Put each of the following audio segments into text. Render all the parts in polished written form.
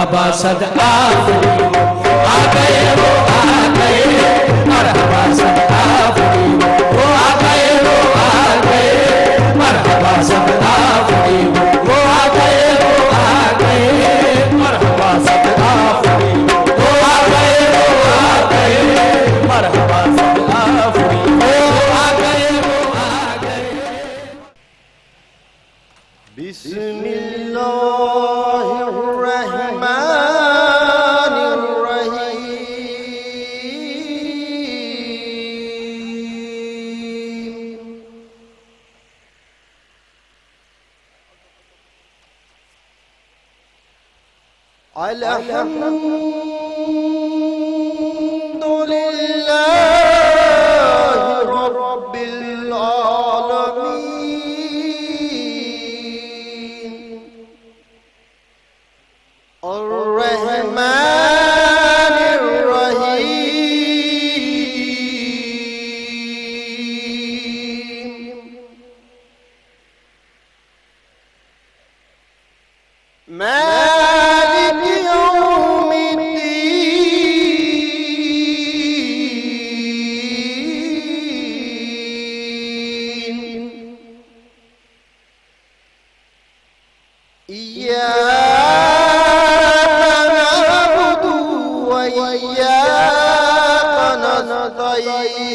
मरहबा सद आफरी आ गए वो आ गए, मरहबा सद आफरी वो आ गए, वो आ गए, मरहबा सद आफरी वो आ गए, वो आ गए, मरहबा सद आफरी वो आ गए, वो आ गए, मरहबा सद आफरी वो आ गए, वो आ गए। बिस्मिल्लाहिर्रहमानिर्रहीम। अल्हम्दुलिल्लाहि रब्बिल आलमीन, अर्रहमानिर्रहीम, मालिक यौमिद्दीन, इय्याका नअबुदु व इय्याका नस्तईन,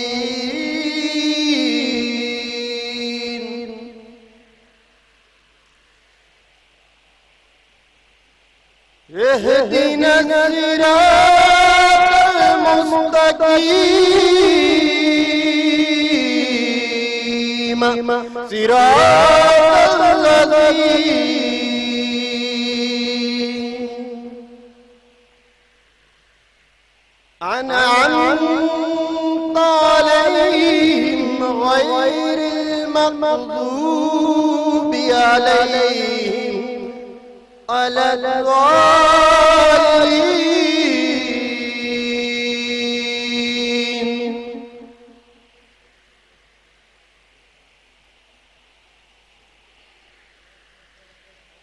इहदिना सिरातल मुस्तकीम, सिरातल लज़ीना अनअमता अलैहिम गैरिल मग़ज़ूबि अलैहिम अलद्दालीन।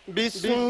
बिस्मिल्लाहिर्रहमानिर्रहीम,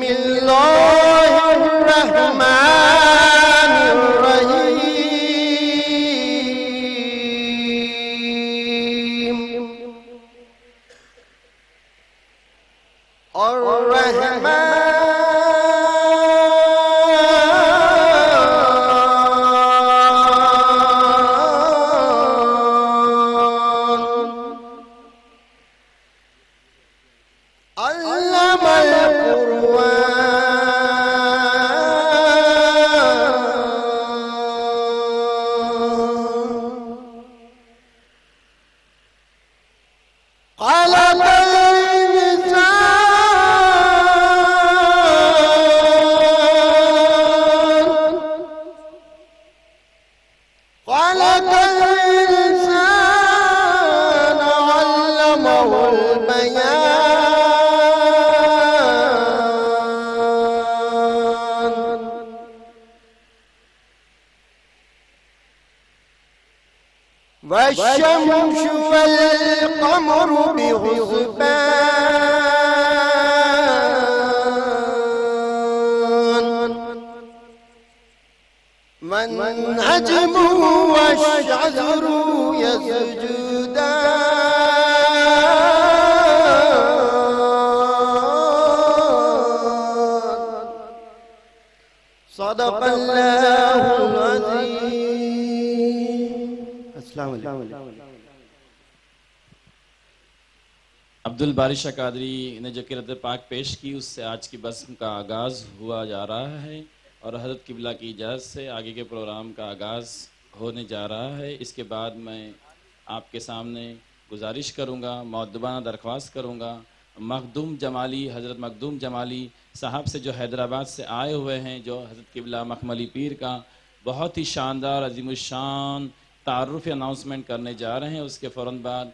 अल्लमल कुरआन, खलक़ल इंसान अल्लमहुल बयान। वश्शम्सु वल क़मरु बिहुस्बान, वन्नज्मु वश्शजरु यसजुदान। सदक़ल्लाहुल अज़ीम। अस्सलाम वालेकुम। अब्दुल बारी शाह कादरी ने जो किरत पाक पेश की, उससे आज की बज़्म का आगाज़ हुआ जा रहा है और हज़रत किबला की इजाज़त से आगे के प्रोग्राम का आगाज़ होने जा रहा है। इसके बाद मैं आपके सामने गुजारिश करूँगा, मौदबाना दरख्वास्त करूँगा, मखदूम जमाली, हज़रत मखदूम जमाली साहब से जो हैदराबाद से आए हुए हैं, जो हज़रत किबला मखमली पीर का बहुत ही शानदार अज़ीमुश्शान तारुफ़ अनाउंसमेंट करने जा रहे हैं। उसके फ़ौरन बाद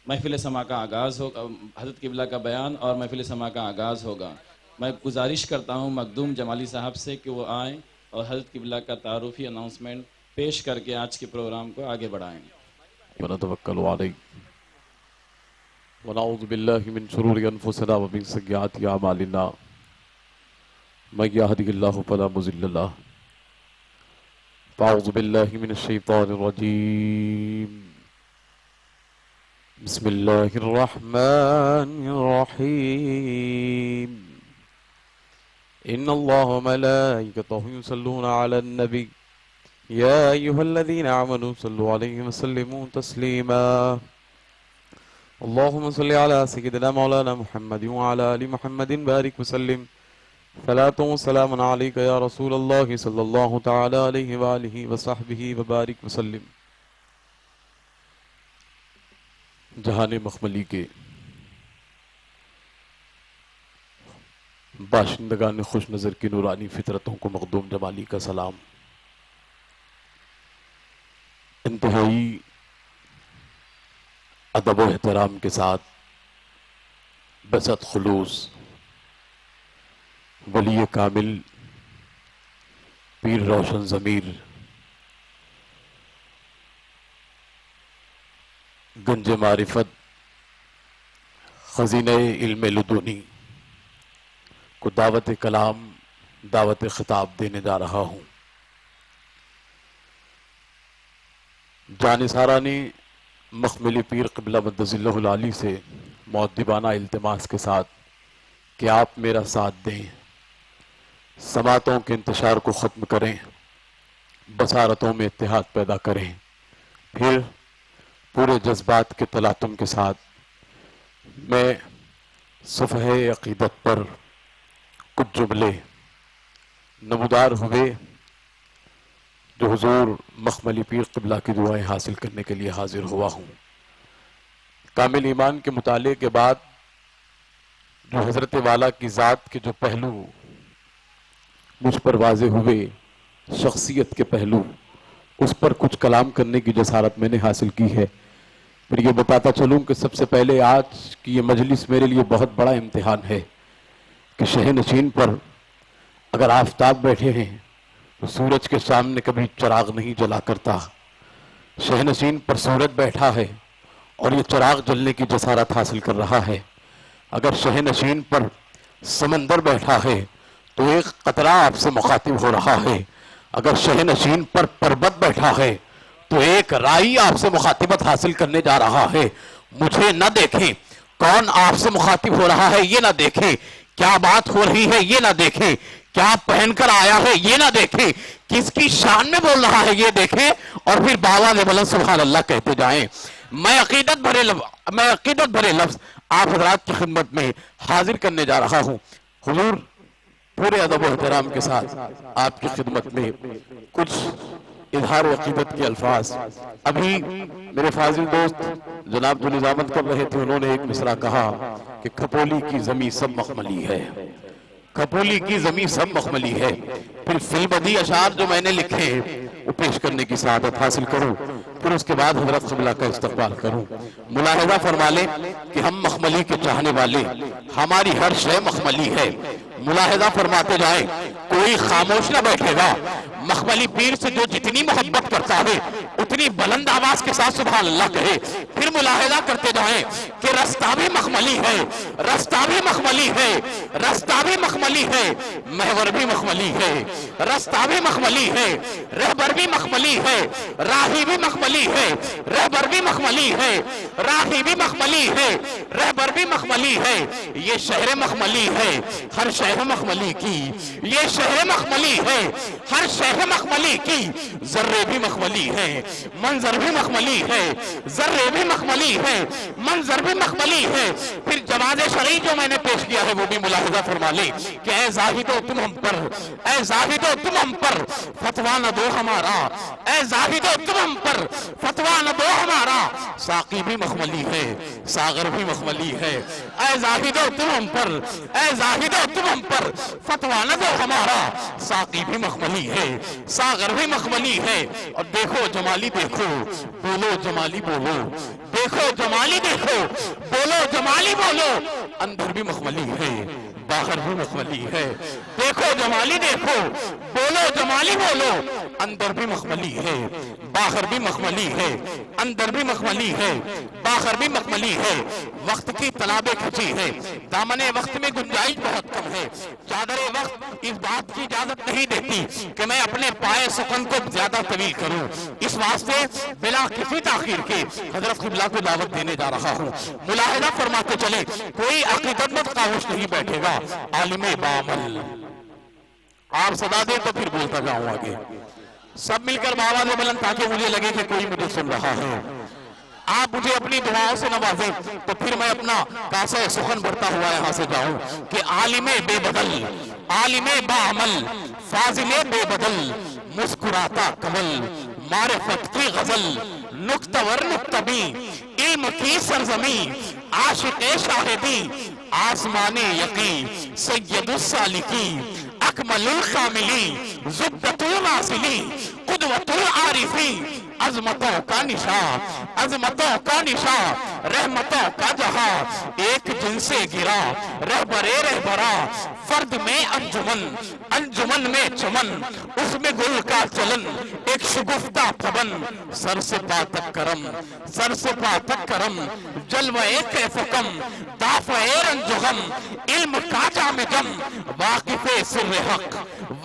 महफ़िल समा का आगाज़ होगा, हज़रत किबला का बयान और महफ़िल समा का आगाज़ होगा। मैं गुजारिश करता हूँ मखदूम जमाली साहब से कि वो आएँ और हज़रत किबला का तारुफ़ी अनाउंसमेंट पेश करके आज के प्रोग्राम को आगे बढ़ाएँ। वनतवक्कलु अलैहि व नऊज़ु बिल्लाहि मिन शुरूरि अनफुसिना व मिन सय्यिआति अमालिना मैं यहदिहिल्लाहु फला मुज़िल्ल लह अऊज़ु बिल्लाहि मिनश शैतानिर रजीम बिस्मिल्लाहिर रहमानिर रहीम इन्नल्लाह व मलाइकतहु युसल्लूना अलन नबी या अय्युहल्लज़ीना आमनू सल्लु अलैहि व सल्लिमू तस्लीमा अल्लाहुम्मा सल्लि अला सय्यिदिना मौलाना मुहम्मद व अला आलि मुहम्मदिन बारिक व सल्लिम सलातु व सलामुन अलैका या रसूलल्लाह सल्लल्लाहु तआला अलैहि व आलिहि व सहबिहि व बारिक व सल्लिम। जहाने मखमली के बाशिंदगान खुश नज़र की नूरानी फितरतों को मखदूम जमाली का सलाम। इंतहाई अदब व एहतराम के साथ बसत खुलूस वली कामिल पीर रोशन ज़मीर गंज मारिफत खजीने इल्म लुदूनी को दावत कलाम दावत खिताब देने जा रहा हूँ। जानिसारा ने मखमली पीर क़िबला मद्दज़िल्लहुल आली से मुअद्दिबाना इल्तिमास के साथ कि आप मेरा साथ दें, समातों के इंतशार को ख़त्म करें, बसारतों में इत्तेहाद पैदा करें, फिर पूरे जज्बात के तलातुम के साथ मैं सफ़हे अक़ीदत पर कुछ जुमले नमूदार हुए जो हुजूर मखमली पीर क़िबला की दुआएं हासिल करने के लिए हाजिर हुआ हूँ। कामिल ईमान के मुताले के बाद जो हज़रत वाला की ज़ात के जो पहलू मुझ पर वाज़े हुए, शख्सियत के पहलू, उस पर कुछ कलाम करने की जसारत मैंने हासिल की है। फिर ये बताता चलूँ कि सबसे पहले आज की ये मजलिस मेरे लिए बहुत बड़ा इम्तिहान है कि शहनशीन पर अगर आफताब बैठे हैं तो सूरज के सामने कभी चिराग नहीं जला करता। शहनशीन पर सूरज बैठा है और ये चिराग जलने की जसारत हासिल कर रहा है। अगर शहनशीन पर समंदर बैठा है तो एक कतरा आपसे मुखातिब हो रहा है। अगर शहनशीन पर पर्वत बैठा है तो एक राई आपसे मुखातिबत हासिल करने जा रहा है। मुझे न देखें कौन आपसे मुखातिब हो रहा है, ये ना देखें क्या बात हो रही है, ये ना देखें क्या पहनकर आया है, ये ना देखें किसकी शान में बोल रहा है, ये देखें और फिर बाबा ने बोला सुभान अल्लाह कहते जाएं। मैं अकीदत भरे लफ्ज आप हजरात की खिदमत में हाजिर करने जा रहा हूँ। हुजूर पूरे अदब एहतराम के साथ आपकी खिदमत में कुछ इजहार अकीदत के अल्फाज। अभी मेरे फाजिल दोस्त जनाब जो निजामत कर रहे थे उन्होंने एक मिसरा कहा कि खपोली की जमी सब मखमली है, खपोली की जमी सब मखमली है। फिर फिल्मदी अशार जो मैंने लिखे वो पेश करने की सआदत हासिल करूं, फिर उसके बाद हजरत क़िबला का इस्तक़बाल करूं। मुलाहिज़ा फरमा लें कि हम मखमली के चाहने वाले, हमारी हर शय मखमली है। मुलाहिज़ा फरमाते जाएं, कोई खामोश ना बैठेगा। मखमली पीर से जो जितनी मोहब्बत करता है उतनी बुलंद आवाज के साथ सुभान अल्लाह कहे। फिर मुलाहिज़ा करते जाएं कि रास्ता भी मखमली है, रास्ता भी मखमली है, रास्ता भी मखमली है, महवर भी मखमली है, रास्ता भी मखमली है, रहबर भी मखमली है, राही भी मखमली है, रहबर भी मखमली है, राही भी मखमली है, रहबर भी मखमली है। ये शहर मखमली है, हर शहर मखमली की, ये शहर मखमली है, हर शहर मखमली की। जर्रे भी मखमली है, मंजर भी मखमली है, जर्रे भी मखमली है, मंजर भी मखमली है। फिर जवाज़े शरई जो मैंने पेश किया है वो भी मुलाहिज़ा फरमा ले कि ऐ ज़ाहिदो तुम हम पर, ऐ ज़ाहिदो तुम हम पर फतवा न दो हमारा, ऐ ज़ाहिदो तुम हम पर फतवा न दो हमारा। साकी भी मखमली है, सागर भी मखमली है, ऐ ज़ाहिदो तुम हम पर, ऐ ज़ाहिदो तुम हम पर फतवा न दो हमारा। साकी भी मखमली है, सागर भी मखमली है। और देखो जमाली देखो, बोलो जमाली बोलो, देखो जमाली देखो, बोलो जमाली बोलो। अंदर भी मखमली है, बाहर भी मखमली है। देखो जमाली देखो, बोलो जमाली बोलो, अंदर भी मखमली है, बाहर भी मखमली है, अंदर भी मखमली है, बाहर भी मखमली है। वक्त की तलाबे खिंची है, दामने वक्त में गुंजाइश बहुत कम है। चादरे वक्त इस बात की इजाजत नहीं देती कि मैं अपने पाए सुकन को ज्यादा तवील करूं। इस वास्ते बिला किसी ताखीर के हजरत क़िबला को दावत देने जा रहा हूं। मुलाहिदा फरमाते चले, कोई अकीदतमंद खामोश नहीं बैठेगा, आलिमे बामल। आप सदा दे तो फिर बोलता जाऊं आगे। सब मिलकर बाबा ने बुलंद ताकि मुझे लगे कि कोई मुझे सुन रहा है। आप मुझे अपनी दुआओं से नवाजें तो फिर मैं अपना कासा सुखन बढ़ता हुआ यहां से जाऊं कि आलिमे बेबदल, आलिमे बाअमल, फाजिले बेबदल, मुस्कुराता कमल, मारिफत की गजल, नुक्तवर नुक्तबी, इल्म की सरजमी, आशिक़े शाहिदी, आसमाने यकी, सैयदुस सालिकी, अकमलुल कामिली, ज़ुब्दतुल वासिली, क़ुदवतुल आरिफी, अजमतों का निशान, अजमतों का निशान, रहमतों का जहां, एक जिनसे गिरा रहबरे रहबरा, फर्द में अंजुमन, अंजुमन में चमन, उसमें गुल का चलन, एक शुगुफ्ता फबन, सर से पा तक करम, सर से पा तक करम, जलवे कैफकम, दाफ़े रंजुगम, इल्म का जामे जम, वाकिफ़े सिर्र हक,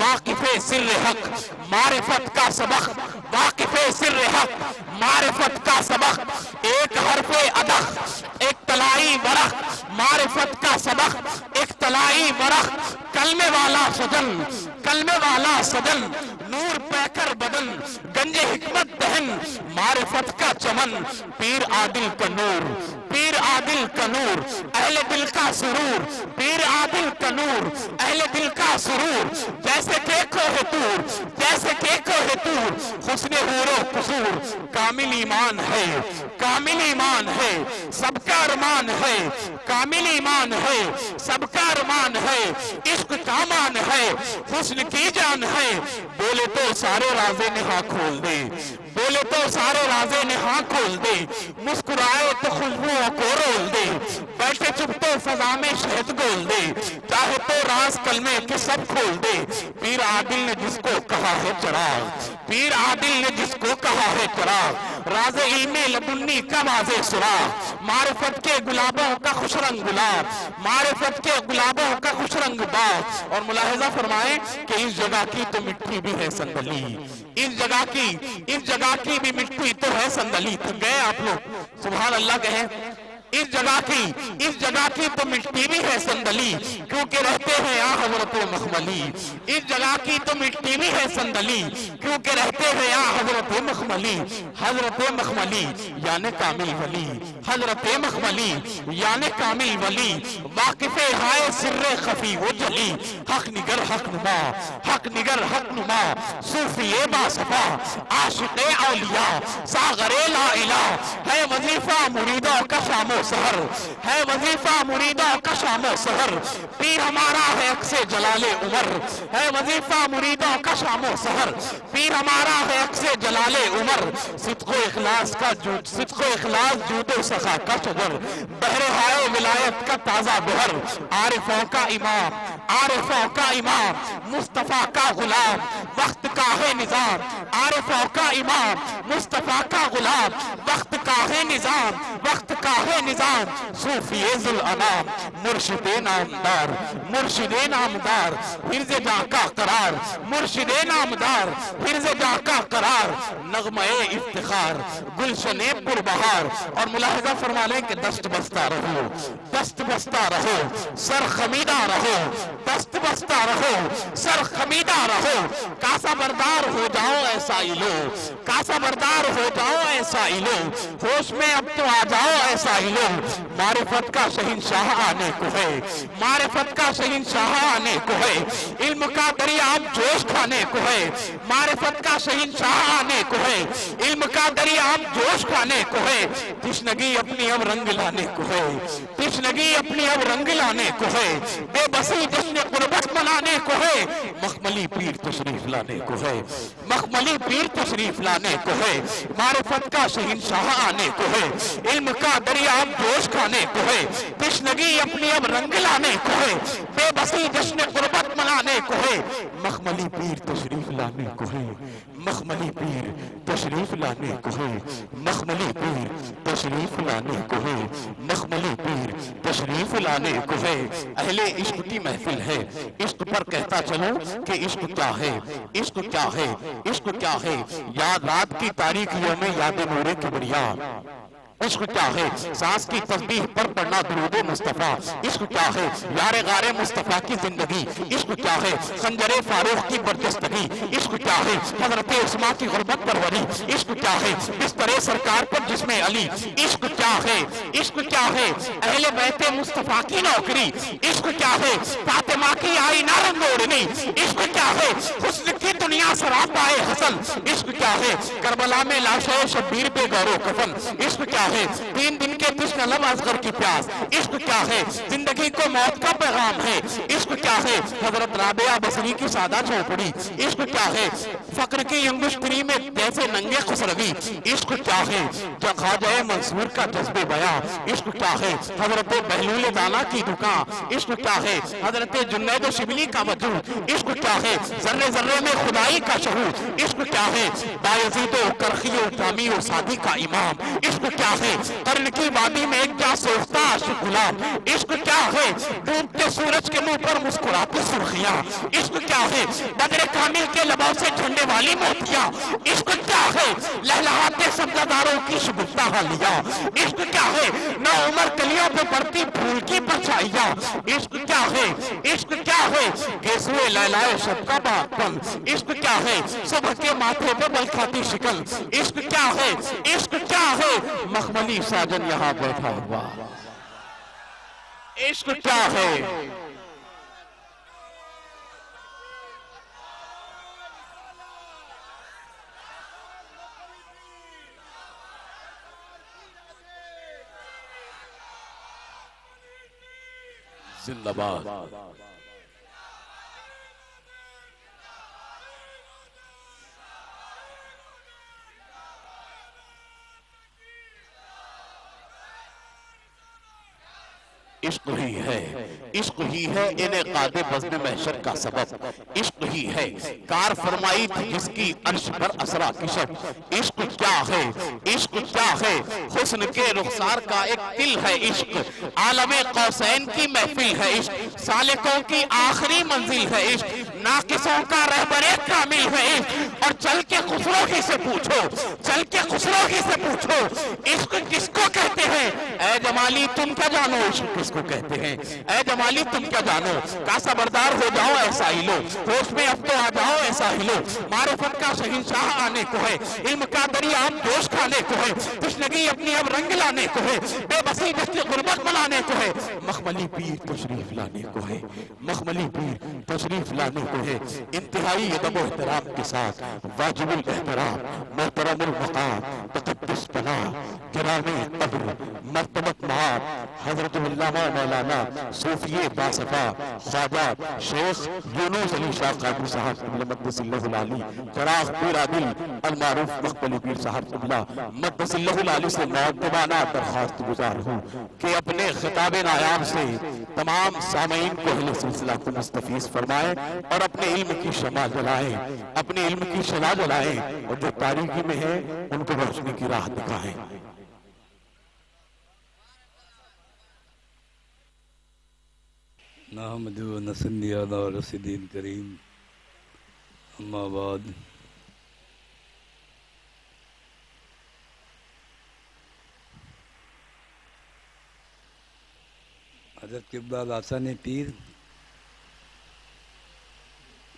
वाकिफ़े सिर्र हक, मारिफत का सबक, वाकिफ़े सिर्र हक, मारिफत का सबक, एक हरफे अदख, एक तलाई वरख, मारिफत का सबक, एक तलाई वरख, कलमे वाला सजन, कलमे वाला सजन, नूर पैकर बदन, गंजे हिकमत दहन, मारिफत का चमन, पीर आदिल का नूर, पीर आदिल का नूर, अहले दिल का सुरूर, पीर आदिल का नूर, अहले दिल का सुरूर, जैसे के कोहे तूर, जैसे के कोहे तूर, हुस्ने हूरो कुसूर, कामिल ईमान है, कामिल ईमान है, सबका अरमान है, कामिल ईमान है, सबका अरमान है, इश्क का मान है, हुस्न की जान है, बोले तो सारे राज़े ने हाँ खोल दे, बोले तो सारे राज़े ने हाँ खोल दे, मुस्कुराए तो खुशबुओं को रोल दे, बैठे चुप तो फजा में शहद गोल दे, चाहे तो राज कलमे के सब खोल दे। पीर आदिल ने जिसको कहा है चराग, पीर आदिल ने जिसको कहा है चराग, राज़े इल्मे लदुन्नी का वाज़े सुराग, मारिफत के गुलाबों का खुशरंग गुलाब, मारिफत के गुलाबों का खुशरंग बाग। और मुलाहिजा फरमाए कि इस जगह की तो मिट्टी भी है संदली, इस जगह की, इस जगह की भी मिट्टी तो है संदली। थक गए आप लोग, सुभान अल्लाह कहें। इस जगह की तो मिट्टी भी है संदली, क्योंकि रहते हैं यहाँ हजरत मखमली। इस जगह की तो मिट्टी भी है संदली, क्योंकि रहते हैं यहाँ हजरत मखमली। हजरत मखमली यानी कामिल वली, हजरत मखमली यानी कामिल वली, वाकिफ़े हाय सिर्रे खफी वो जली, हक निगर हक नुमा, हक निगर हक नुमा, सूफिए बासफा, आशिक़े औलिया, सागरे ला इलाह, है वजीफा मुरीदों का शामो सहर, है वजीफा मुरीदों का शामो सहर, पीर हमारा है अक्से जलाले उमर, है वजीफा मुरीदों का शामो सहर, पीर हमारा है अक्से जलाले उमर, सिद्क़ो इखलास का जूद, सिद्क़ो इखलास जूदो सखा का शजर, बहरे हाय विलायत का ताजा बहर, आरिफों का इमाम, आरिफों का इमाम, मुस्तफा का गुलाम, वक्त का है निजाम, आरिफों का इमाम, मुस्तफा का गुलाम, वक्त का है निजाम, वक्त का है निजाम, सूफिए जुल अनाम, मुर्शिदे नामदार, मुर्शिदे नामदार, हिर्ज़े जा का करार, मुर्शिदे नामदार, हिर्ज़े जा का करार, नगमे इफ्तिखार, गुलशने पुरबहार। और मुलाहिजा फरमा लें कि दस्त बस्ता रहो, दस्त बस्ता रहो, सर खमीदा रहो, दस्त बस्ता रहो, सर खमीदा रहो, कासा बरदार हो जाओ ऐसा इलो, कासा बरदार हो जाओ ऐसा इलो, होश में अब तो आ जाओ ऐसा इलो। मारिफत का शहंशाह आने को है, मारिफत का शहंशाह आने को है, इल्म का दरिया अब जोश खाने को है, मारिफत का शहंशाह आने को है, इल्म का दरिया अब जोश खाने को है, तिश्नगी अपनी अब रंग लाने को है, तिश्नगी अपनी अब रंग लाने को है, बेबसी जश्न कुर्बत मनाने को है, मखमली पीर तशरीफ लाने को है, मखमली पीर तशरीफ लाने को है, मारिफत का शहंशाह आने को है, इल्म का दरिया अब जोश खाने को है, तिश्नगी अपनी अब रंग लाने को है, बेबसी जश्न कुर्बत मनाने को है, मखमली पीर तशरीफ लाने को है, मखमली पीर तशरीफ लाने को है, मखमली पीर तशरीफ लाने को है, मखमली पीर तशरीफ लाने को है। अहले इश्क की महफिल है, इश्क पर कहता चलो कि इश्क क्या है, इश्क क्या है, इश्क क्या है। याद रात की तारीखियों में याद नूरे किबरिया, इश्क क्या है। सांस की तस्बीह पर पढ़ना दुरूद मुस्तफा, इश्क क्या है। यारे गारे मुस्तफा की जिंदगी, इश्क क्या है। खंजरे फारूक की बरजस्तगी, इश्क क्या है। हजरत उस्मा की गुर्बत परवरी, इश्क क्या है। बिस्तरे सरकार पर जिस्मे अली, इश्क क्या है, इश्क क्या है। अहले बैते मुस्तफा की नौकरी, इश्क क्या है। फातिमा की आई ना रंगोरनी, इश्क क्या है। हुस्न की दुनिया सरापाए हसन, इश्क क्या है। करबला में लाशे शब्बीर पे गौरो कफन, इश्क क्या है। 3 दिन के तृष्णा लब असगर की प्यास, इश्क क्या है। जिंदगी को मौत का पैगाम है, इश्क क्या है। हजरत राबिया बसरी की सादा झोपड़ी, इश्क क्या है। फक्र की अंगुश्तरी में जैसे नंगे खुसरवी, इश्क क्या है। ख्वाजा मंसूर का जज्बे बया, इश्क क्या है। हजरत बहलूल दाना की दुकान, इश्क क्या है। हजरत जुन्नैद शिबली का वजूद, इश्क क्या है। जर्रे जर्रे में खुदाई का शहूद, इश्क क्या है। बायजीद करखी तामी सादी का इमाम, इश्क क्या है। कर्न की वादी में एक क्या सोचता आशिक गुलाम, इश्क क्या है। डूबते सूरज के मुंह पर मुस्कुराती सुर्खियां, इश्क क्या है। बदर कामिल के लबों से झंडे वाली मोतियां, इश्क क्या है। लहलहाते सब्जादारों की शुगुफ्ता हालिया, इश्क क्या है। न उमर कलियों पे पड़ती फूल की परछाइयां, इश्क क्या है, इश्क क्या है। गेसुए लैलाए शब का बातपन, इश्क क्या है। सुबह के माथे पे बल खाती शिकल, इश्क क्या है, इश्क क्या है। मखमली साजन यहाँ बैठा हुआ, इश्क क्या है। जिंदाबाद। इश्क ही है, इश्क ही है इन्हें कादे बज़्म महशर का सबब, इश्क ही है। कार फरमाई थी जिसकी अर्श पर असरा किशब, इश्क क्या है, इश्क क्या है। हुस्न के रुखसार का एक तिल है इश्क, आलमे कौसैन की महफिल है इश्क। सालिकों की आखिरी मंजिल है इश्क, नाकिसों का रहबरे कामिल है इश्क। और चल के खुसरो ही से पूछो, चल के खुसरो ही से पूछो, इश्क किसको कहते हैं। ऐ जमाली तुम क्या जानो इश्क किसको कहते हैं। ऐ जमाली तुम क्या जानो। कासा बरदार हो जाओ ऐसा ही लो, होश में अब तो आ जाओ ऐसा ही लो। मारिफत का शहींशाह आने को है, इल्म का दरिया अब जोश खाने को है। तश्नगी अपनी अब रंग लाने को है, बेबसी जश्न गुर्बत मनाने को है। मखमली पीर तशरीफ लाने को है, मखमली पीर तशरीफ लाने को है। इंतहाई अदब एहतराम के साथ वाजिबुल एहतराम मोहतरमुल मकाम तक़द्दुस पनाह गिरामे क़द्र मर्तबत महाब हज़रत मौलाना सूफिये बासफा ख्वाजा शेख यूनुस अली शाह कादरी साहब मक़दसिल्लहुल आली चराग़ पूरा दिल अलमारूफ मखमली पीर साहब क़िबला मक़दसिल्लहुल आली से मुअद्दबाना दरख्वास्त गुजार हूँ कि अपने खिताब नायाब से तमाम सामीन को अहले सिलसिला को मुस्तफ़ीज़ फरमाएं और अपने इल्म की शमा जलाएं, अपने इल्म की शमा जलाएं और जो तारीकी में है उनको रोशनी की राह दिखाएं। नहमदु व नसल्ली अला रसूलिल करीम, अम्मा बाद। हज़रत क़िबला लासानी पीर,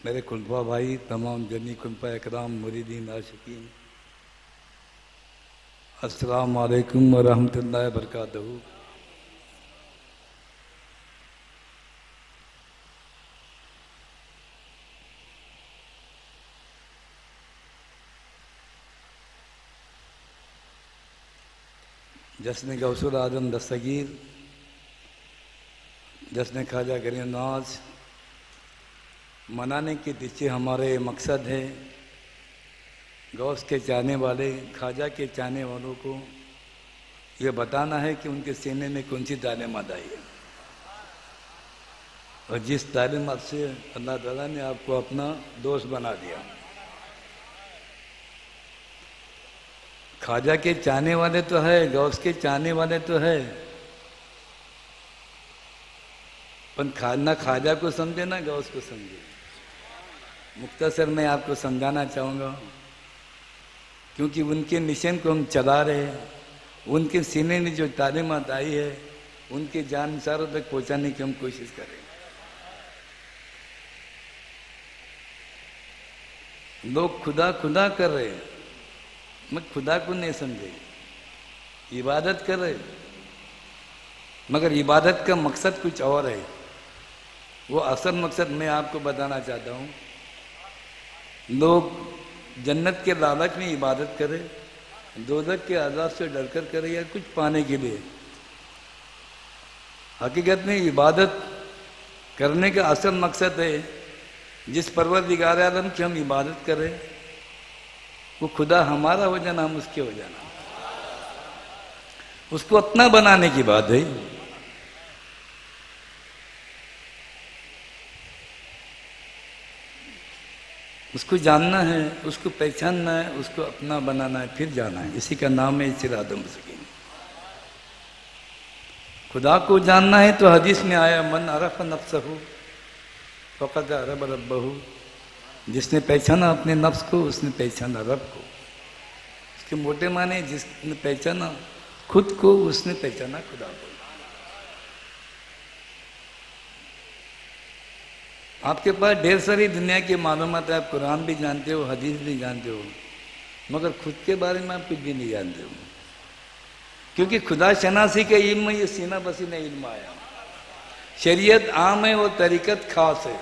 मेरे खुलफा भाई, तमाम जनी खुलफा इकराम मुरीदीन आशिकीन, अस्सलाम वालेकुम व रहमतुल्लाहि व बरकातहू। जश्न गौसुल आजम दस्तगीर, जश्न ख्वाजा गरीब नवाज मनाने के पीछे हमारे मकसद है गौस के चाहने वाले, ख्वाजा के चाहने वालों को ये बताना है कि उनके सीने में कौन सी तालीमात आई है। और जिस तालीमात से अल्लाह ताला ने आपको अपना दोस्त बना दिया। ख्वाजा के चाहने वाले तो है, गौस के चाहने वाले तो है, पर ना ख्वाजा को समझे ना गौस को समझे। मुख्तसर मैं आपको समझाना चाहूँगा, क्योंकि उनके मिशन को हम चला रहे हैं, उनके सीने में जो तालीमात आई है उनके जानसारों तक पहुँचाने की हम कोशिश करें। लोग खुदा खुदा कर रहे हैं, मैं खुदा को नहीं समझे, इबादत कर रहे, मगर इबादत का मकसद कुछ और है। वो असल मकसद मैं आपको बताना चाहता हूँ। लोग जन्नत के लालच में इबादत करें, दोज़ख के अज़ाब से डर कर करें या कुछ पाने के लिए। हकीकत में इबादत करने का असल मकसद है, जिस परवरदिगार आलम की हम इबादत करें वो खुदा हमारा हो जाना, हम उसके हो जाना, उसको अपना बनाने की बात है। उसको जानना है, उसको पहचानना है, उसको अपना बनाना है, फिर जाना है। इसी का नाम है सिरात मुस्तकीम। खुदा को जानना है तो हदीस में आया, मन अरफ नफ्सहू फ़क़द अरफ़ रब्बहू। जिसने पहचाना अपने नफ्स को उसने पहचाना रब को। उसके मोटे माने जिसने पहचाना खुद को उसने पहचाना खुदा को। आपके पास ढेर सारी दुनिया की मालूमात है, आप कुरान भी जानते हो, हदीस भी जानते हो, मगर खुद के बारे में आप कुछ भी नहीं जानते हो। क्योंकि खुदा शनासी के इल्म में ये सीना बसीना इल्म आया। शरीयत आम है और तरीकत खास है।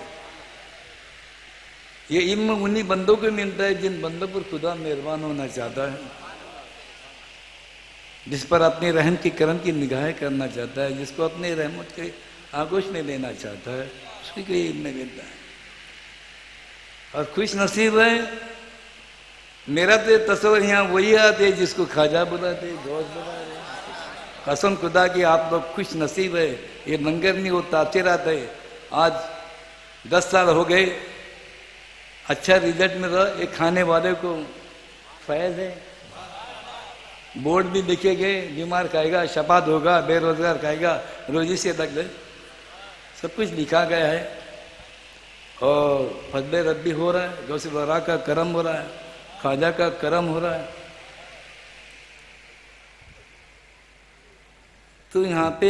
ये इल्म उन्हीं बंदों को मिलता है जिन बंदों पर खुदा मेहरबान होना चाहता है, जिस पर अपनी रहम की करम की निगाहें करना चाहता है, जिसको अपने रहमत के आगोश में लेना चाहता है, उसको कोई इल्म मिलता है। और खुश नसीब है, मेरा तो तस्वर यहाँ वही आते जिसको ख्वाजा बुलाते, दोस्त बुलाते। कसम खुदा की आप लोग खुश नसीब है। ये लंगर नहीं वो तासीरात है। आज 10 साल हो गए, अच्छा रिजल्ट मिल रहा, एक खाने वाले को फैज़ है। बोर्ड भी लिखे गए, बीमार खाएगा शफात होगा, बेरोजगार खाएगा रोजी से लग गए, सब कुछ लिखा गया है। और फजल रब्बी हो रहा है, गौसे वरा का करम हो रहा है, ख्वाजा का करम हो रहा है। तो यहाँ पे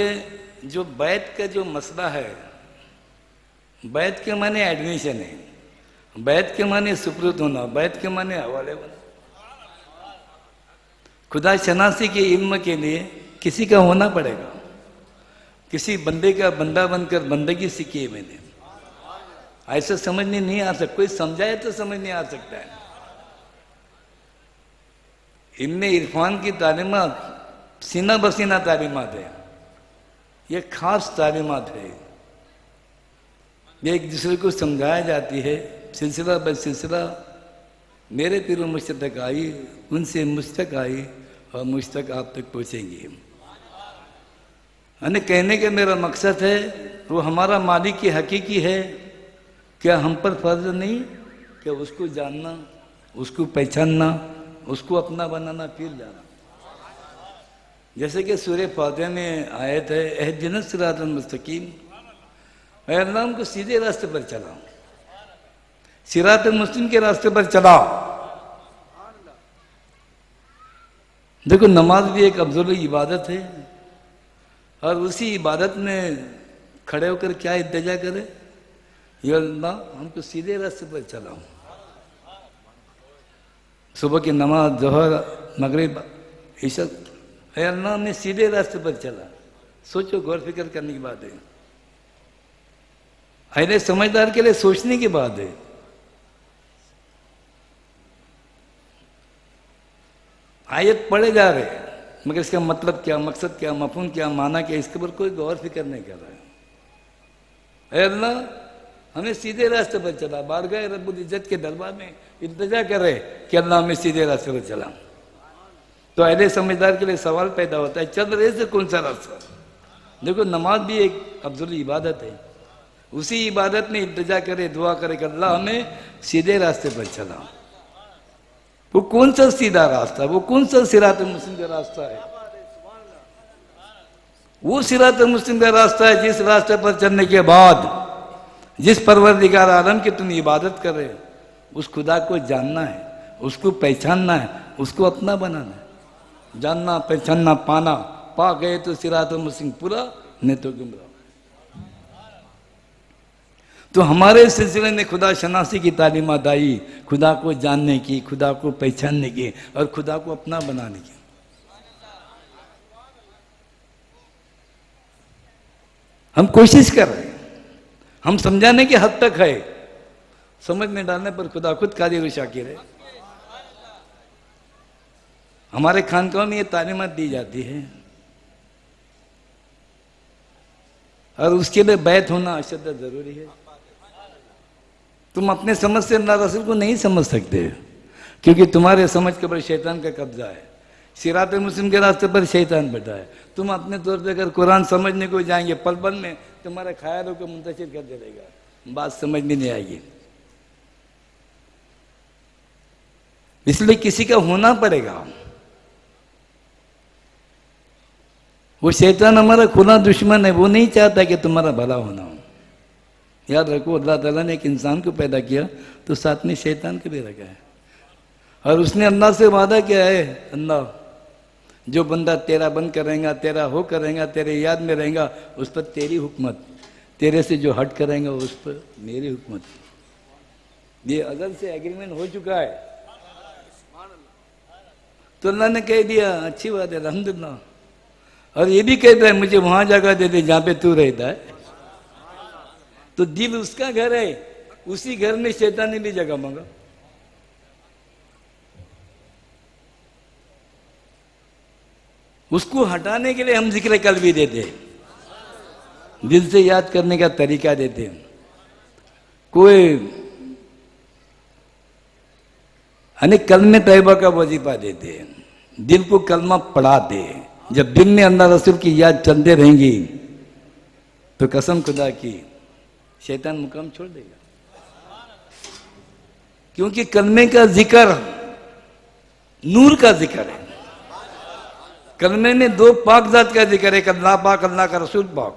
जो बैत का जो मसला है, बैत के माने एडमिशन है, बैत के माने सुपुर्द होना, बैत के माने हवाले होना। खुदा शनासी के इल्म के लिए किसी का होना पड़ेगा। किसी बंदे का बंदा बनकर बंदगी सीखी है मैंने, ऐसा समझने नहीं आ सकता। कोई समझाए तो समझ नहीं आ सकता है। इल्म इरफान की तालीमात सीना बसीना तालीमात है, ये खास तालीमात है। ये एक दूसरे को समझाया जाती है, सिलसिला ब सिलसिला मेरे पीर मुझ तक आई, उनसे मुझ तक आई और मुझ तक आप तक पहुँचेंगी। यानी कहने का मेरा मकसद है, वो हमारा मालिक की हकीकी है। क्या हम पर फर्ज नहीं कि उसको जानना, उसको पहचानना, उसको अपना बनाना, फिर जाना। जैसे कि सूरह फातिहा में आयत है, इहदिना सिरातल मुस्तकीम, ऐ अल्लाह हमको सीधे रास्ते पर चलाओ, सिरातल मुस्तकीम के रास्ते पर चलाओ। देखो नमाज भी एक अफजल इबादत है, और उसी इबादत में खड़े होकर क्या इल्तिजा करे, या अल्लाह हमको सीधे रास्ते पर चलाओ। सुबह की नमाज, जोहर, मगरिब, ईशा, है अल्लाह ने सीधे रास्ते पर चला। सोचो, गौर फिक्र करने की बात है। अहले समझदार के लिए सोचने की बात है। आयत पढ़े जा रहे हैं, मगर इसका मतलब क्या, मकसद क्या, मफहूम क्या, माना क्या, इसके ऊपर कोई गौर फिक्र नहीं कर रहा है। ऐ अल्लाह हमें सीधे रास्ते पर चला। बारगाह रब्बुल इज्जत के दरबार में इल्तिजा कर रहे कि अल्लाह हमें सीधे रास्ते पर चला। तो अहले समझदार के लिए सवाल पैदा होता है, चल रहे से कौन सा रास्ता। देखो नमाज भी एक अफजल इबादत है, उसी इबादत में इल्तिजा करे, दुआ करे कि अल्लाह हमें सीधे रास्ते पर चला। वो कौन सा सीधा रास्ता, वो कौन सा सिरात मुस्लिम का रास्ता है? वो सिरात मुस्लिम का रास्ता है जिस रास्ते पर चलने के बाद जिस परवरदिगार आलम की तुम इबादत कर रहे हो, उस खुदा को जानना है, उसको पहचानना है, उसको अपना बनाना है। जानना, पहचानना, पाना, पा गए तो सिरात मुस्लिम पूरा, नहीं तो गुमराह। तो हमारे सिलसिले में खुदा शनासी की तालीमात आई, खुदा को जानने की, खुदा को पहचानने की और खुदा को अपना बनाने की। हम कोशिश कर रहे हैं, हम समझाने की हद तक है, समझ में डालने पर खुदा खुद कादिर शाकिर है। हमारे खानकाह में ये तालीमात दी जाती है और उसके लिए बैत होना अशद जरूरी है। तुम अपने समझ से अल्लाह रसूल को नहीं समझ सकते क्योंकि तुम्हारे समझ के ऊपर शैतान का कब्जा है। सिरात मुस्लिम के रास्ते पर शैतान बैठा है। तुम अपने तौर पे अगर कुरान समझने को जाएंगे, पल पल में तुम्हारे ख्यालों को मुंतशिर कर देगा, बात समझ में नहीं आएगी। इसलिए किसी का होना पड़ेगा। वो शैतान हमारा खुला दुश्मन है, वो नहीं चाहता कि तुम्हारा भला होना हो। याद रखो, अल्लाह ताला ने एक इंसान को पैदा किया तो साथ में शैतान को भी रखा है और उसने अल्लाह से वादा किया है, अल्लाह जो बंदा तेरा बंद करेगा, तेरा हो करेगा, तेरे याद में रहेगा, उस पर तेरी हुकमत, तेरे से जो हट करेगा उस पर मेरी हुकमत। ये अज़ल से एग्रीमेंट हो चुका है। तो अल्लाह ने कह दिया, अच्छी बात है, अल्हम्दुलिल्लाह। और ये भी कहता है मुझे वहां जगह दे दे जहां पे तू रहता है। तो दिल उसका घर है, उसी घर में शैतान ने भी जगह मांगा। उसको हटाने के लिए हम जिक्र कल भी देते हैं, दिल से याद करने का तरीका देते हैं। कोई अनेक कलमे तैयबा का वजीफा देते हैं, दिल को कलमा पढ़ाते हैं। जब दिल में अल्लाह रसूल की याद चलते रहेंगी तो कसम खुदा की शैतान मुकाम छोड़ देगा। क्योंकि कलमे का जिक्र नूर का जिक्र है। कलमे में दो पाक जात का जिक्र है, अल्लाह पाक, अल्लाह का रसूल पाक।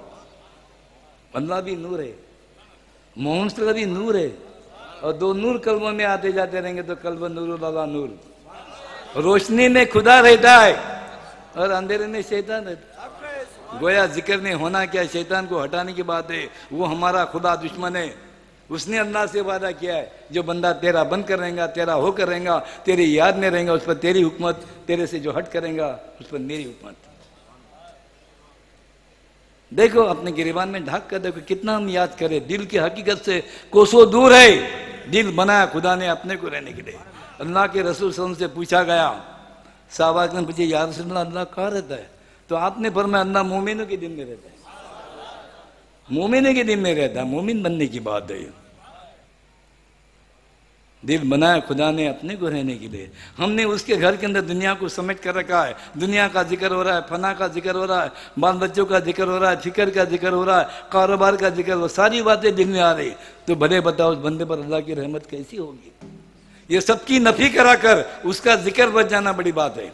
अल्लाह भी नूर है, मोहम्मद का भी नूर है, और दो नूर कलमों में आते जाते रहेंगे तो कल्ब नूर अल्लाह नूर। रोशनी में खुदा रहता है और अंधेरे में शैतान रहता है। गोया जिक्र में होना क्या, शैतान को हटाने की बात है। वो हमारा खुदा दुश्मन है। उसने अल्लाह से वादा किया है, जो बंदा तेरा बंद करेगा, तेरा हो करेगा, तेरी याद में रहेगा, उस पर तेरी हुकमत, तेरे से जो हट करेगा उस पर मेरी हुकमत। देखो अपने गिरबान में ढाक कर देखो, कितना हम याद करें। दिल की हकीकत से कोसों दूर है। दिल बनाया खुदा ने अपने को रहने के लिए। अल्लाह के रसूल सल्लल्लाहु अलैहि वसल्लम से पूछा गया, साहबा ने पूछे, या रसूल अल्लाह, अल्लाह कहाँ रहता है? तो आपने फरमाया, अल्लाह मोमिनों के दिल में रहता है। मोमिनों के दिल में रहता है, मोमिन बनने की बात है। दिल बनाया खुदा ने अपने को रहने के लिए। हमने उसके घर के अंदर दुनिया को समेट कर रखा है। दुनिया का जिक्र हो रहा है, फना का जिक्र हो रहा है, बाल बच्चों का जिक्र हो रहा है, फिक्र का जिक्र हो रहा है, कारोबार का जिक्र हो, सारी बातें दिल में आ रही। तो भले बताओ उस बंदे पर अल्लाह की रहमत कैसी होगी? ये सबकी नफी करा कर उसका जिक्र बच जाना बड़ी बात है।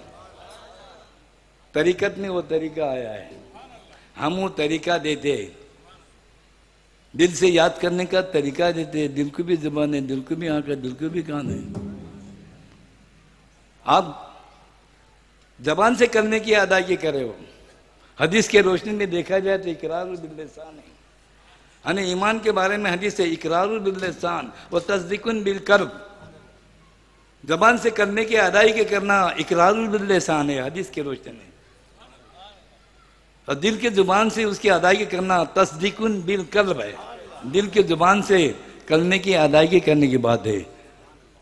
तरीकत में वो तरीका आया है, हम वो तरीका देते, दिल से याद करने का तरीका देते। दिल को भी जुबान है, दिल को भी आंख है, दिल को भी कान है। आप जबान से करने की अदायगी करे हो। हदीस के रोशनी में देखा जाए तो इकरारुल बिल लिसान है। यानी ईमान के बारे में हदीस है, इकरारुल बिल लिसान व तस्दीकुन बिल कल्ब। जबान से करने की अदायगी करना इकरारुल बिल लिसान है हदीस के रोशनी में, और दिल के जुबान से उसकी अदायगी करना तस्दीकुन बिल कल्ब है। दिल के जुबान से करने की अदायगी करने की बात है।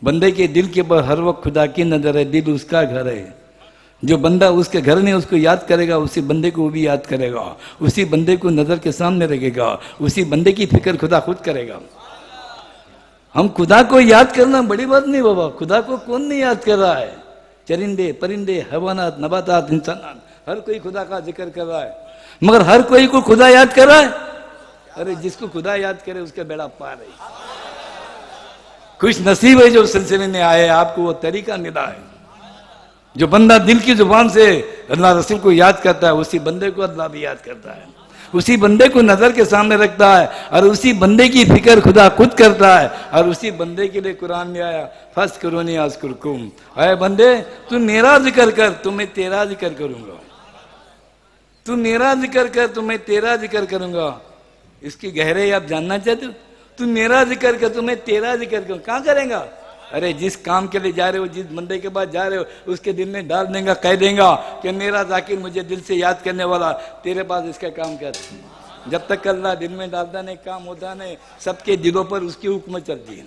बंदे के दिल के ऊपर हर वक्त खुदा की नजर है। दिल उसका घर है। जो बंदा उसके घर में उसको याद करेगा, उसी बंदे को वो भी याद करेगा, उसी बंदे को नजर के सामने रखेगा, उसी बंदे की फिक्र खुदा खुद करेगा। हम खुदा को याद करना बड़ी बात नहीं बाबा। खुदा को कौन नहीं याद कर रहा है? चरिंदे, परिंदे, हैवानात, नबातात, इंसान, हर कोई खुदा का जिक्र कर रहा है। मगर हर कोई को खुदा याद कर रहा है? अरे जिसको खुदा याद करे उसका बेड़ा पार है। खुश नसीब है जो सिलसिले में आए, आपको वो तरीका मिला है। जो बंदा दिल की जुबान से अल्लाह रसूल को याद करता है, उसी बंदे को अल्लाह भी याद करता है, उसी बंदे को नजर के सामने रखता है, और उसी बंदे की फिक्र खुदा खुद करता है। और उसी बंदे के लिए कुरान में आया, फस करोनी अज़कुरकुम, अय बंदे तू मेरा जिक्र कर तो मैं तेरा जिक्र करूंगा, तू मेरा जिक्र कर तो मैं तेरा जिक्र करूंगा। इसकी गहराई आप जानना चाहते हो? तू मेरा जिक्र कर तो मैं तेरा जिक्र करूँ। कहाँ करेगा? अरे जिस काम के लिए जा रहे हो, जिस बंदे के पास जा रहे हो, उसके दिल में डाल देगा, कह देगा कि मेरा जाकिर मुझे दिल से याद करने वाला, तेरे पास इसका काम कर। जब तक अल्लाह दिल में डालता नहीं, काम होता नहीं, सबके दिलों पर उसकी हुक्म चलती है।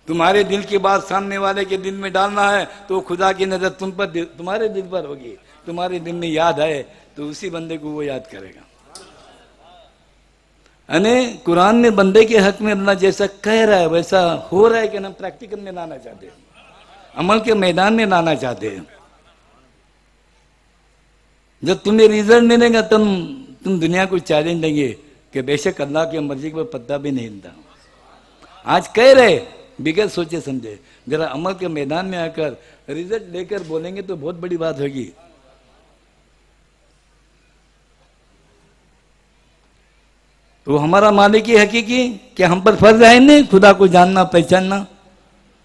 तुम्हारे दिल की बात सामने वाले के दिल में डालना है तो खुदा की नजर तुम पर, तुम्हारे दिल पर होगी। तुम्हारे दिल में याद है तो उसी बंदे को वो याद करेगा। अने कुरान में बंदे के हक में अल्लाह जैसा कह रहा है वैसा हो रहा है कि हम प्रैक्टिकल में लाना चाहते हैं, अमल के मैदान में लाना चाहते हैं। जब तुम्हें रिजल्ट मिलेगा तुम दुनिया को चैलेंज देंगे कि बेशक अल्लाह की मर्जी का पत्ता भी नहीं हिलता। आज कह रहे बिगैर सोचे समझे, जरा अमल के मैदान में आकर रिजल्ट लेकर बोलेंगे तो बहुत बड़ी बात होगी। तो हमारा मालिक ही हकीकी क्या हम पर फर्ज है नहीं खुदा को जानना, पहचानना,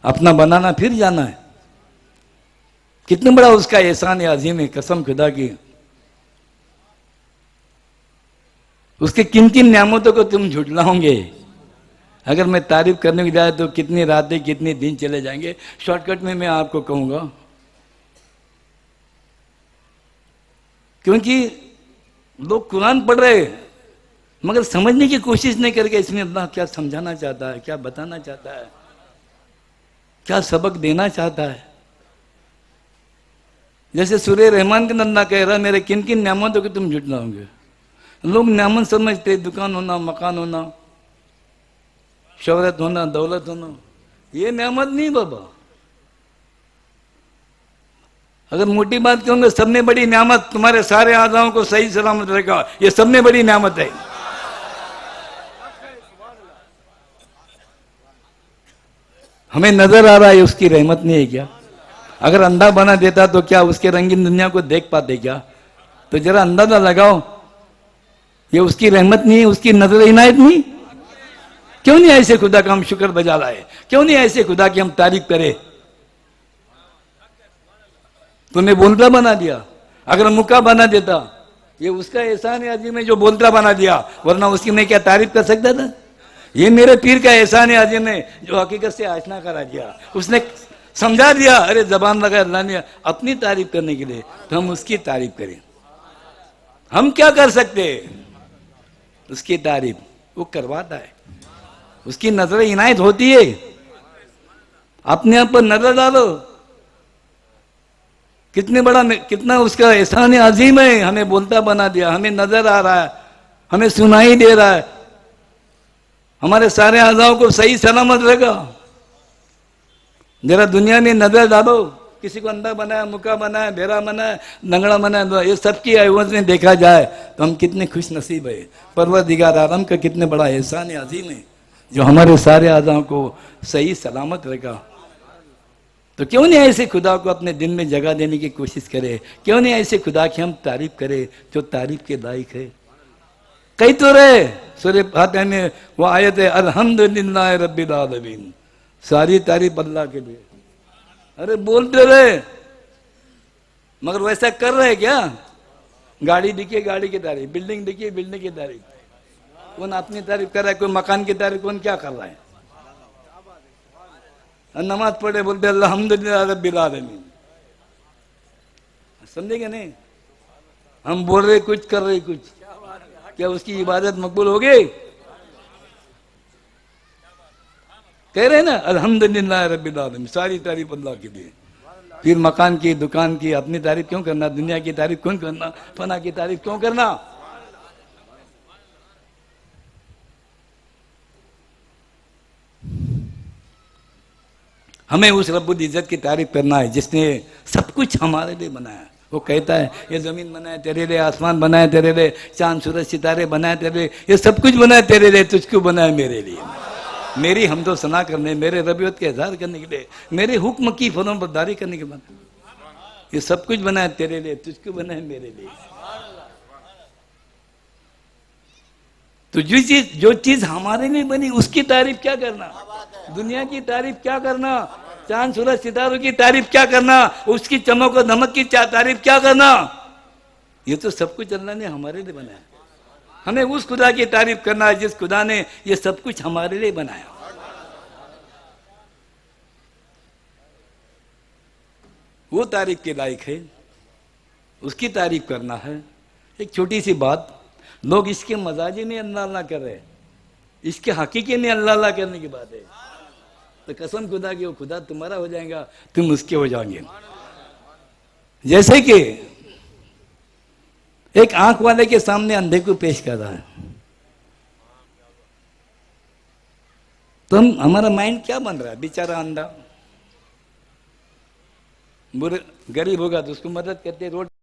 अपना बनाना, फिर जाना है। कितना बड़ा उसका एहसान अजीम है, कसम खुदा की। उसके किन किन नियामतों को तुम झुटलाओगे। अगर मैं तारीफ करने की जाए तो कितनी रातें कितने दिन चले जाएंगे। शॉर्टकट में मैं आपको कहूंगा, क्योंकि लोग कुरान पढ़ रहे मगर समझने की कोशिश नहीं करके इसमें अल्लाह क्या समझाना चाहता है, क्या बताना चाहता है, क्या सबक देना चाहता है। जैसे सूरह रहमान के अल्लाह कह रहा मेरे किन किन नियामतों को तुम झुटलाओगे। लोग नियामत समझते दुकान होना, मकान होना, शोहरत होना, दौलत होना, ये नियामत नहीं बाबा। अगर मोटी बात कहूंगा, सबने बड़ी नियामत तुम्हारे सारे आज़ाओं को सही सलामत रखा, ये सबने बड़ी नियामत है। हमें नजर आ रहा है उसकी रहमत नहीं है क्या? अगर अंधा बना देता तो क्या उसके रंगीन दुनिया को देख पाते क्या? तो जरा अंदाजा लगाओ, ये उसकी रहमत नहीं है, उसकी नजर इनायत नहीं। क्यों नहीं ऐसे खुदा का हम शुक्र बजा लाए? क्यों नहीं ऐसे खुदा की हम तारीफ करें? तुम्हें बोलता बना दिया, अगर मुक्का बना देता, ये उसका एहसान है अजीम है जो बोलता बना दिया, वरना उसकी मैं क्या तारीफ कर सकता था? ये मेरे पीर का एहसान है अजीम है जो हकीकत से आशना करा दिया, उसने समझा दिया। अरे जबान लगा अल्लाह ने अपनी तारीफ करने के लिए, तो हम उसकी तारीफ करें। हम क्या कर सकते? उसकी तारीफ वो करवाता है, उसकी नजर इनायत होती है। अपने आप पर नजर डालो, कितना उसका एहसान अजीम है। हमें बोलता बना दिया, हमें नजर आ रहा है, हमें सुनाई दे रहा है, हमारे सारे आज़ाओं को सही सलामत रखा। जरा दुनिया में नजर डालो, किसी को अंधा बनाया, मुक्का बनाया, बेरा बनाया, नंगड़ा बनाया, ये सबकी एवज में देखा जाए तो हम कितने खुश नसीब है। परवरदिगार आलम का कितने बड़ा एहसान अजीम है जो हमारे सारे आज़ाओं को सही सलामत रखा। तो क्यों नहीं ऐसे खुदा को अपने दिल में जगह देने की कोशिश करे? क्यों नहीं ऐसे खुदा की हम तारीफ करें जो तारीफ के लायक है? कई तो रहे सूरह फातिहा में वो आयत है, अल्हम्दुलिल्लाह रब्बिल आलमीन, सारी तारीफ अल्लाह के लिए। अरे बोलते रहे मगर वैसा कर रहे क्या? गाड़ी दिखी गाड़ी की तारीफ, बिल्डिंग दिखी बिल्डिंग की तारीफ, कौन अपनी तारीफ कर रहा है, कोई मकान की तारीफ, कौन क्या कर रहा है? नमाज पढ़े बोलते अल्हम्दुलिल्लाह रब्बिल आलमीन। समझेगा नहीं? हम बोल रहे कुछ, कर रहे कुछ, क्या उसकी इबादत मकबूल हो गई? कह रहे ना अल्हम्दुलिल्लाह रब्बिल आलमीन, सारी तारीफ अल्लाह के लिए। फिर मकान की, दुकान की अपनी तारीफ क्यों करना? दुनिया की तारीफ क्यों करना? फना की तारीफ क्यों करना? हमें उस रब्बुल इज्जत की तारीफ करना है जिसने सब कुछ हमारे लिए बनाया, वो कहता है ये जमीन बनाए तेरे लिए, आसमान बनाए तेरे लिए, चांद सूरज सितारे बनाए तेरे लिए, ये सब कुछ बनाए तेरे लिए, तुझको बनाए मेरे लिए, मेरी हमदो सना करने, मेरे रबियत के इजहार करने के लिए, मेरे हुक्म की फरमाबरदारी करने के बाद, ये सब कुछ बनाए तेरे लिए, तुझको बनाए मेरे लिए। तो जो चीज हमारे लिए बनी उसकी तारीफ क्या करना, दुनिया की तारीफ क्या करना, चांद सूरज सितारों की तारीफ क्या करना, उसकी चमक और धमक की तारीफ क्या करना, ये तो सब कुछ अल्लाह ने हमारे लिए बनाया। हमें उस खुदा की तारीफ करना है जिस खुदा ने ये सब कुछ हमारे लिए बनाया। वो तारीफ के लायक है, उसकी तारीफ करना है। एक छोटी सी बात, लोग इसके मजाजी में अल्लाह अल्लाह कर रहे हैं, इसके हकीकी में अल्लाह अल्लाह करने की बात है, तो कसम खुदा की वो खुदा तुम्हारा हो जाएगा, तुम उसके हो जाओगे। जैसे कि एक आंख वाले के सामने अंधे को पेश कर रहा है, तो हमारा माइंड क्या बन रहा है, बेचारा अंधा, बुरे गरीब होगा तो उसको मदद करते, रोड